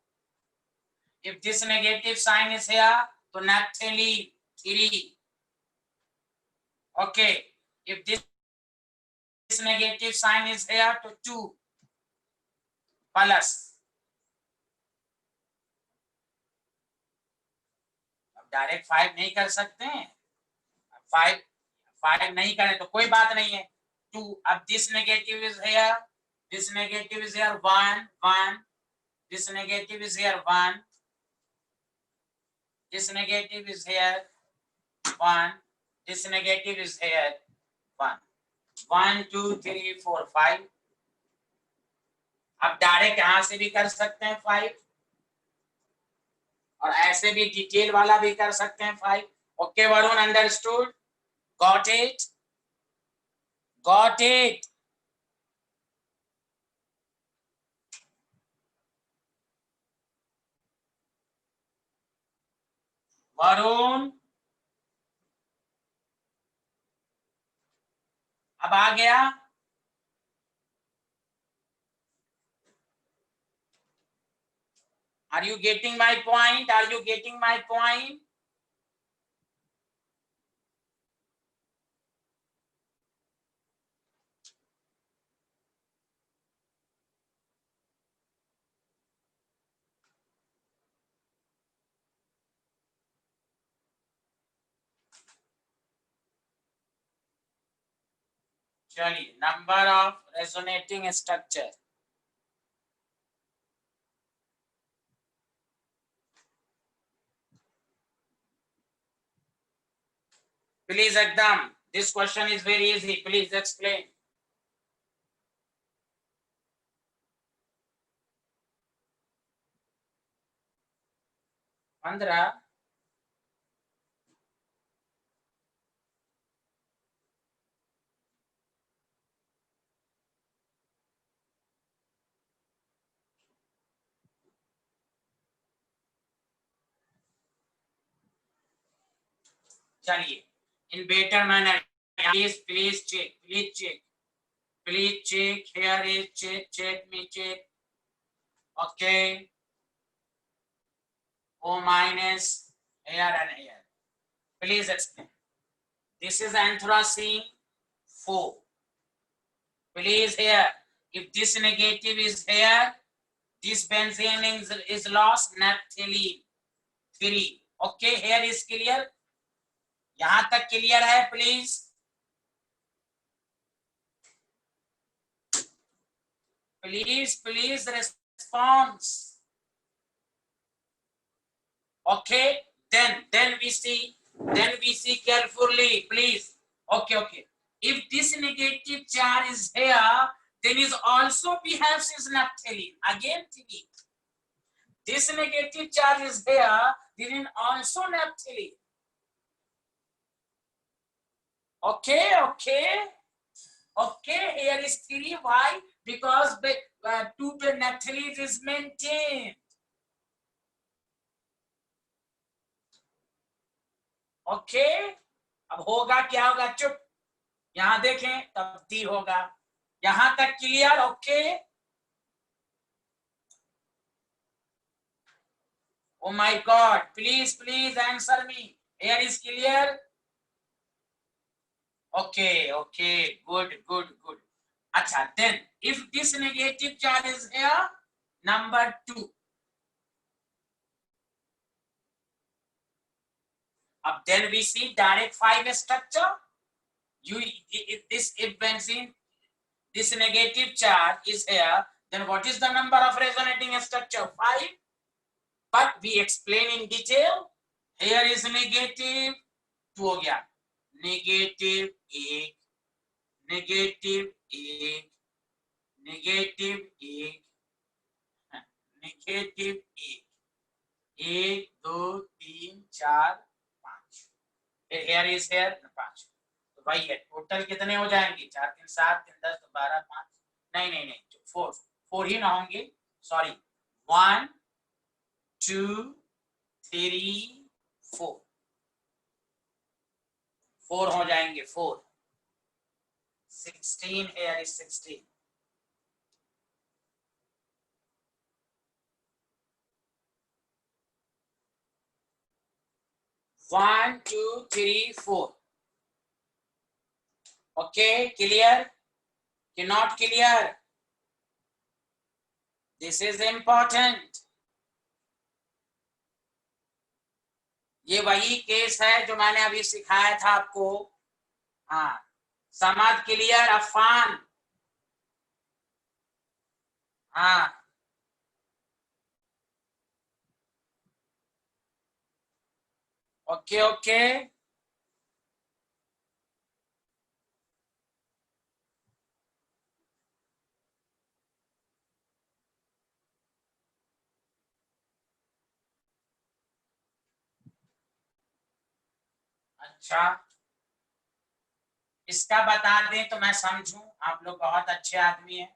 if this negative sign is here, to naphthalene 3. Okay, if this negative sign is here, to 2 plus. Direct 5 नहीं कर सकते हैं, 5 नहीं करें तो कोई बात नहीं है, 2, अब this negative is here, this negative is here 1 1, this negative is here 1, this negative is here 1, this negative is here 1, 1 2 3 4 5, आप डायरेक्ट यहां से भी कर सकते हैं 5 और ऐसे भी डिटेल वाला भी कर सकते हैं 5। Okay Varun, understood, got it, got it. Varun अब आ गया, are you getting my point, are you getting my point? चलिए, number of resonating structure, please एकदम, this question is very easy, please explain. पंद्रह, चलिए, in better manner, please check, please check, here is check me check, okay, O minus here and here, please explain, this is anthracene 4, please here, if this negative is here, this benzene is lost, naphthalene 3, okay, here is clear, यहां तक clear है, please please response, okay, then we see carefully, please, okay, if this negative charge is here, then is also behaves as naphthalene, again 3, this negative charge is here, then is also naphthalene, okay, here is 3, why? Because 2 पे naphthalene is maintained, okay, अब होगा क्या होगा, चुप, यहां देखें तब दी होगा, यहां तक clear, okay, oh my god, please answer me, here is clear, okay, good, अच्छा, then if this negative charge is here, number 2, अब then we see direct 5 structure, if benzene, this negative charge is here, then what is the number of resonating structure, 5, but we explain in detail, here is negative 2 हो गया, negative 1, negative 1, negative 1, negative 1, 1 2 3 4 5, फिर here is here 5, तो भाई ये total कितने हो जाएंगे, 4 3 7 3 10 12 5, नहीं 4 ही ना होंगे, सॉरी, 1 2 3 4 हो जाएंगे, 4 16, here is 16, One, 2, 3, 4, okay, clear, cannot clear, this is important, ये वही केस है जो मैंने अभी सिखाया था आपको। हाँ, समझ क्लियर अफान? हाँ, ओके ओके। अच्छा, इसका बता दें तो मैं समझूं, आप लोग बहुत अच्छे आदमी हैं।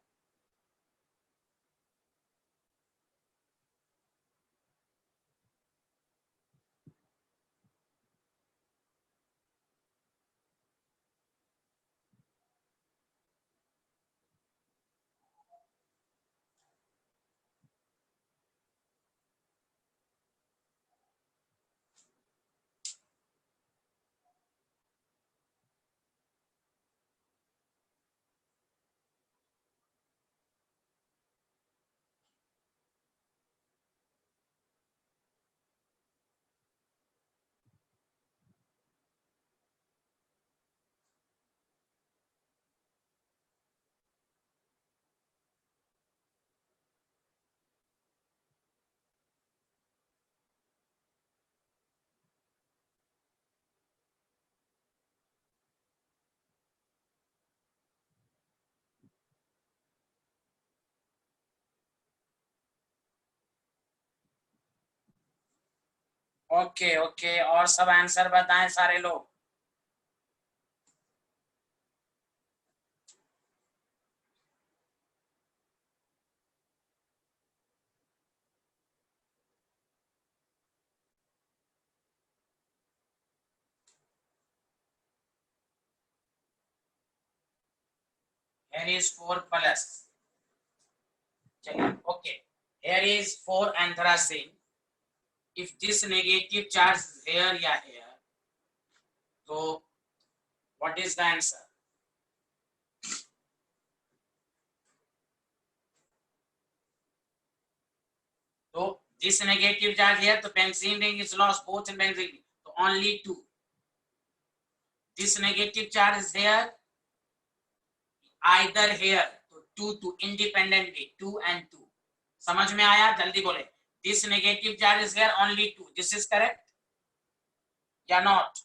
ओके ओके, और सब आंसर बताएं सारे लोग। Here is 4 plus. चलिए, okay. Here is 4 anthracene. If this negative charge is here या here, तो what is the answer? तो this negative charge here, तो benzene ring is lost, both in benzene ring, तो only 2. This negative charge is here, either here, तो 2 independently, 2 and 2. समझ में आया? जल्दी बोले। This negative charge is here, only 2. This is correct या not?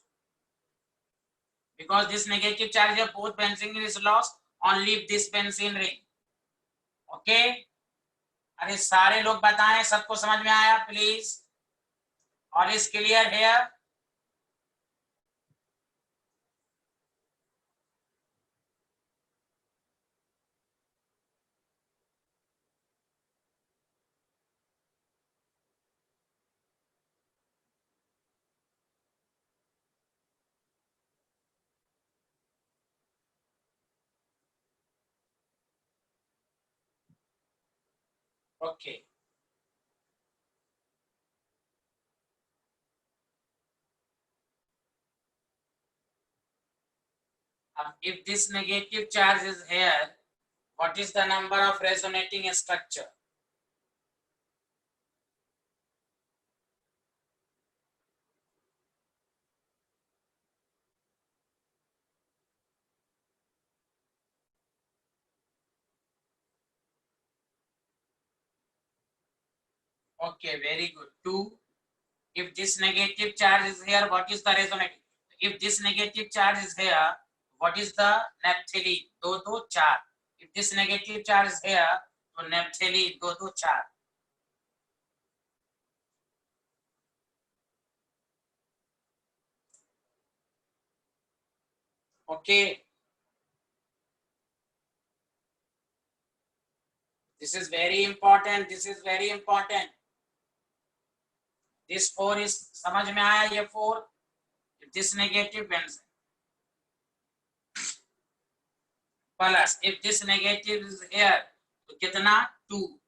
Because this negative charge here, both benzene ring is lost, only this benzene ring. Okay? अरे सारे लोग बताएं, सबको समझ में आया please? All is clear here? Okay, अब if this negative charge is here, what is the number of resonating structure? Okay, very good. 2। if this negative charge is here, what is the resonating? if this negative charge is here, what is the naphthalene? 2 2 4। if this negative charge is here, तो naphthalene 2 2 4। Okay, this is very important, this is very important। this 4 is, समझ में आया ये 4? if this negative benzene plus if this negative is here, तो कितना? 2।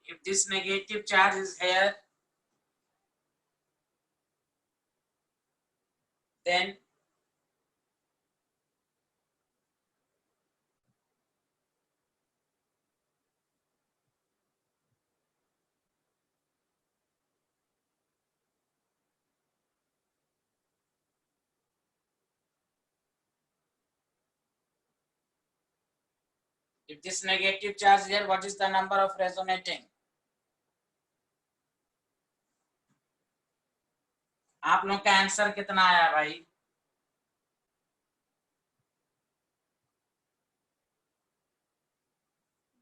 if this negative charge is here, then if this negative charge here, what is the number of resonating? आप लोग का answer कितना आया भाई?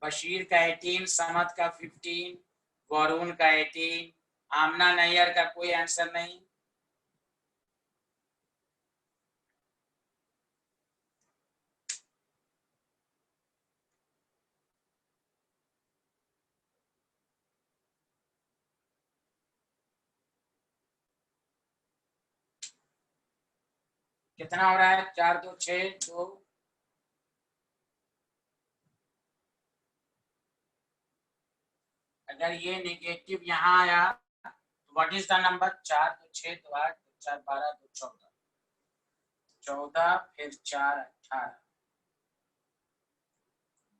बशीर का 18, समद का 15, वरुण का 18, आमना नैयर का कोई आंसर नहीं। कितना हो रहा है? 4 2 6 2। अगर ये नेगेटिव यहाँ आया तो व्हाट इज द नंबर? 4 2 6 2 8 2 4 12 2 14, 14 फिर 4 18,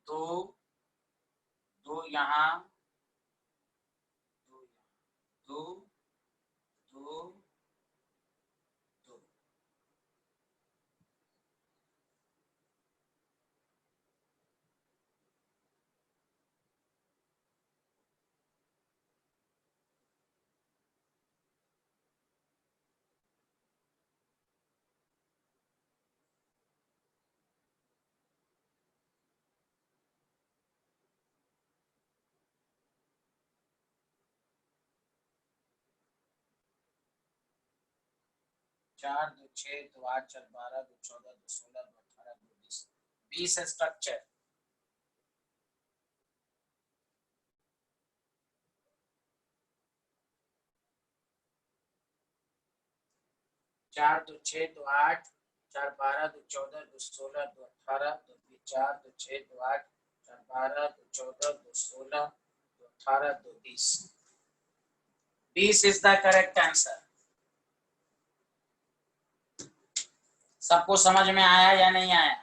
2 2 यहाँ, 2 2 2। 4 2 6 2 8 4 12 2 14 2 16 2 18 2 20, 20 स्ट्रक्चर। चार 2 6 2 8 4 12 2 14 2 16 2 18 2 4 2 6 2 8 4 12 2 14 2 16 2 18 2 20, 20 इज द करेक्ट आंसर। सबको समझ में आया या नहीं आया?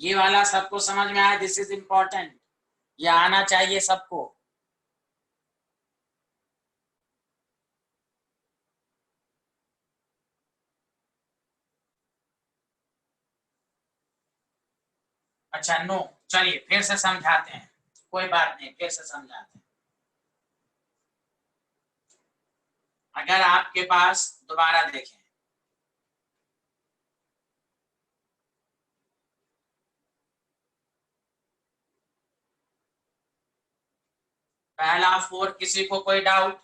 ये वाला सबको समझ में आया? दिस इज इंपॉर्टेंट, ये आना चाहिए सबको। अच्छा नो, चलिए फिर से समझाते हैं, कोई बात नहीं, फिर से समझाते हैं। अगर आपके पास, दोबारा देखें, पहला 4, किसी को कोई डाउट?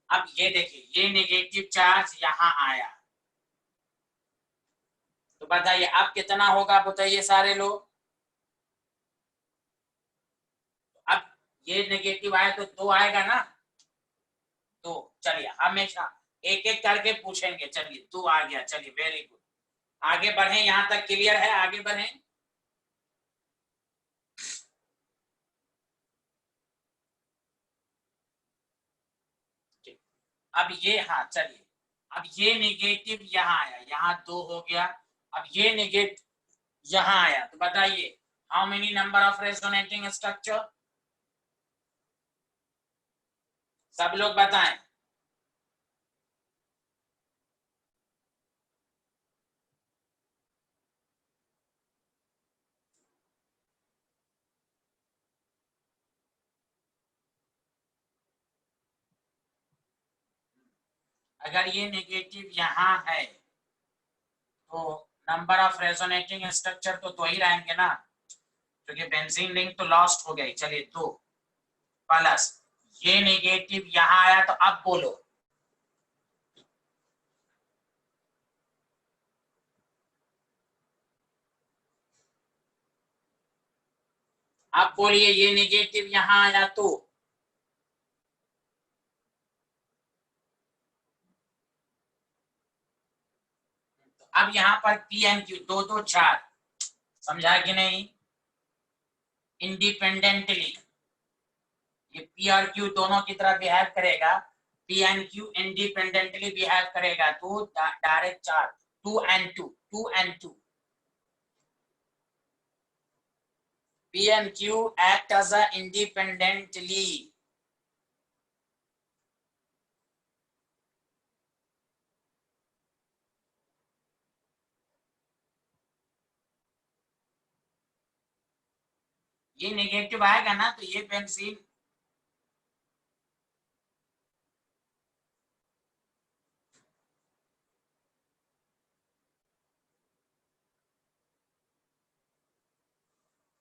अब ये देखिए, ये नेगेटिव चार्ज यहाँ आया, तो बताइए अब कितना होगा? बताइए सारे लोग। अब ये नेगेटिव आया तो 2 आएगा ना? तो चलिए हमेशा एक एक करके पूछेंगे। चलिए 2 आ गया, चलिए वेरी गुड, आगे बढ़े। यहाँ तक क्लियर है? आगे बढ़े। अब ये, हाँ चलिए, अब ये नेगेटिव यहाँ आया, यहाँ 2 हो गया। अब ये नेगेटिव यहाँ आया, तो बताइए how many number of resonating structure? सब लोग बताएं। अगर ये नेगेटिव यहाँ है तो नंबर ऑफ रेजोनेटिंग स्ट्रक्चर तो 2 ही रहेंगे ना, क्योंकि बेंजीन रिंग तो लॉस्ट हो गई। चलिए 2 प्लस ये नेगेटिव यहाँ आया, तो अब बोलो, अब बोलिए, ये नेगेटिव यहाँ आया तो अब यहाँ पर पी एन क्यू दो दो चार, समझा कि नहीं? इंडिपेंडेंटली ये पी और क्यू दोनों की तरह बिहेव करेगा, P and Q independently behave करेगा, तो डायरेक्ट चार, two and two, two and two, P and Q act as a independently. ये नेगेटिव आएगा ना तो ये पेंसिल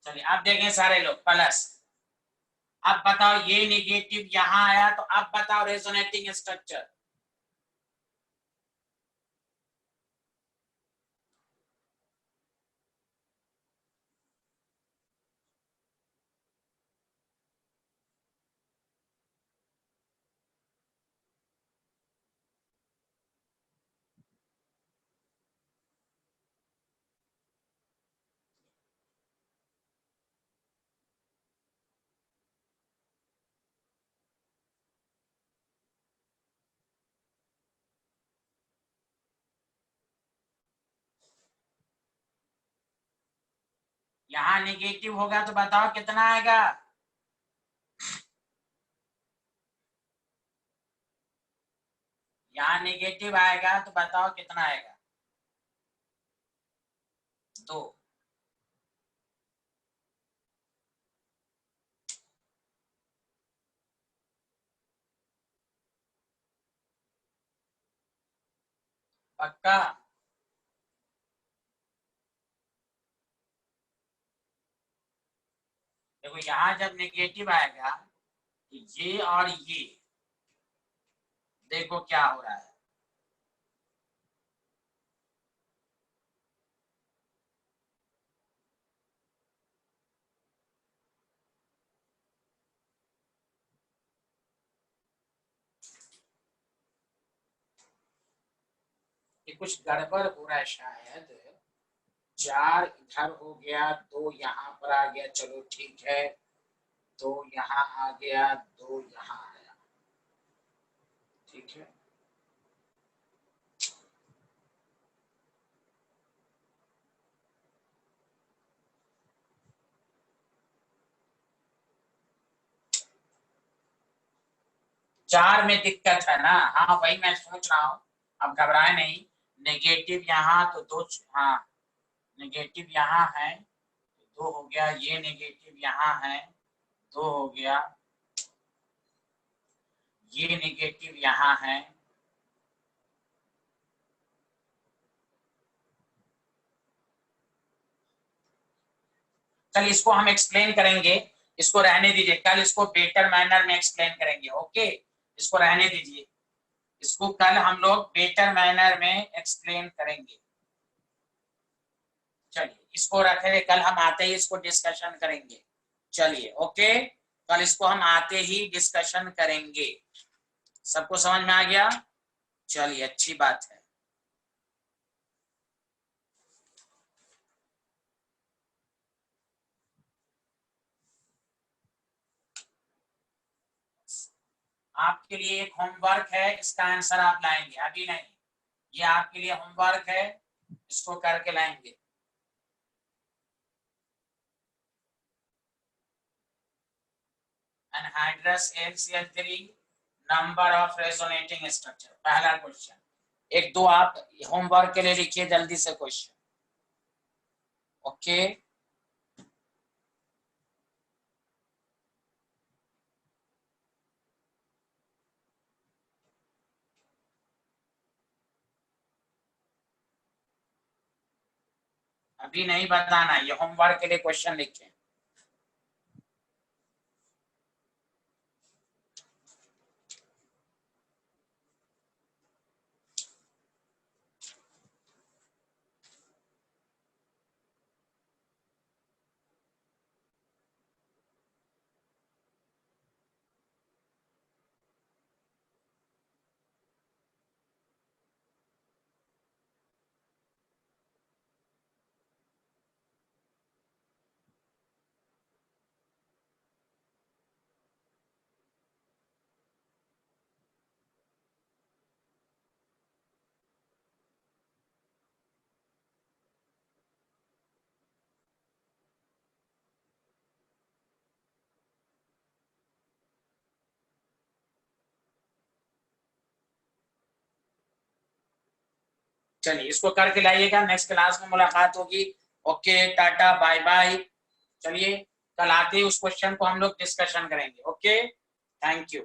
चलिए अब देखें सारे लोग प्लस। अब बताओ ये नेगेटिव यहां आया तो अब बताओ रेजोनेटिंग स्ट्रक्चर। यहाँ नेगेटिव होगा तो बताओ कितना आएगा? यहाँ नेगेटिव आएगा तो बताओ कितना आएगा? दो। पक्का? देखो यहाँ जब नेगेटिव आएगा तो ये और ये, देखो क्या हो रहा है। ये कुछ गड़बड़ हो रहा है शायद। चार इधर हो गया, दो यहाँ पर आ गया, चलो ठीक है, दो यहाँ आ गया, दो यहाँ आया, ठीक है। चार में दिक्कत है ना? हाँ वही मैं सोच रहा हूँ, अब घबराए नहीं। नेगेटिव यहाँ तो दो, हाँ नेगेटिव यहाँ है, दो हो गया, ये नेगेटिव यहाँ है, दो हो गया, ये नेगेटिव यहाँ है, चल इसको हम एक्सप्लेन करेंगे, इसको रहने दीजिए, कल इसको बेटर मैनर में एक्सप्लेन करेंगे, ओके? इसको रहने दीजिए, इसको कल हम लोग बेटर मैनर में एक्सप्लेन करेंगे। चलिए इसको रखे, कल हम आते ही इसको डिस्कशन करेंगे। चलिए ओके, कल इसको हम आते ही डिस्कशन करेंगे। सबको समझ में आ गया? चलिए अच्छी बात है। आपके लिए एक होमवर्क है, इसका आंसर आप लाएंगे, अभी नहीं, ये आपके लिए होमवर्क है, इसको करके लाएंगे। Anhydrous LCl3 number of resonating structure, पहला क्वेश्चन। एक दो आप होमवर्क के लिए लिखिए जल्दी से क्वेश्चन, ओके? अभी नहीं बताना, ये होमवर्क के लिए क्वेश्चन लिखें। चलिए इसको करके लाइएगा, नेक्स्ट क्लास में मुलाकात होगी। Okay, tata bye bye. चलिए कल आते ही उस क्वेश्चन को हम लोग डिस्कशन करेंगे। Okay, thank you.